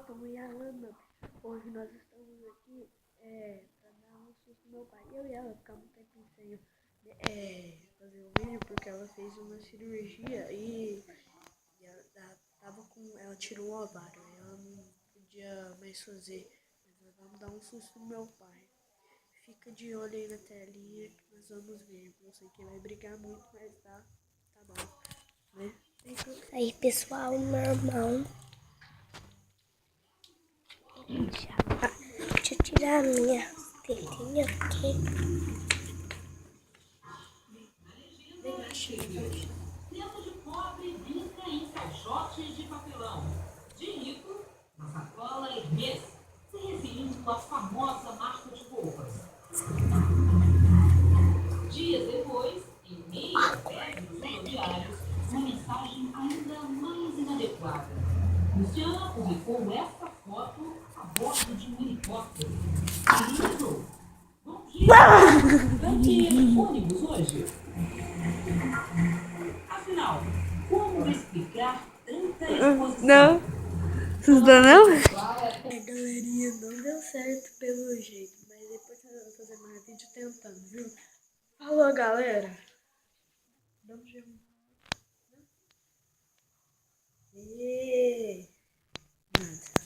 Elton e a Ana. Hoje nós estamos aqui pra dar um susto no meu pai. Eu e ela ficamos um tempinho sem fazer o vídeo porque ela fez uma cirurgia e ela tirou o ovário. Ela não podia mais fazer. Mas nós vamos dar um susto no meu pai. Fica de olho aí na telinha que nós vamos ver. Não sei quem vai brigar muito, mas tá bom, né? Aí, pessoal, meu irmão. Deixa eu tirar a minha tetinha aqui. Criança de pobre brinca em caixotes de papelão. De rico, na sacola Hermès, se referindo à famosa marca de roupas. Dias depois, em meio a febre rodoviários, uma mensagem ainda mais inadequada. Luciana publicou essa foto a bordo de um helicóptero. Querido, bom dia! Vai ter ônibus hoje? Afinal, como explicar tanta exposição? Não, assustou não? Galerinha, não deu certo pelo jeito, mas depois eu vou fazer mais vídeo tentando, viu? Falou, galera. Vamos ver.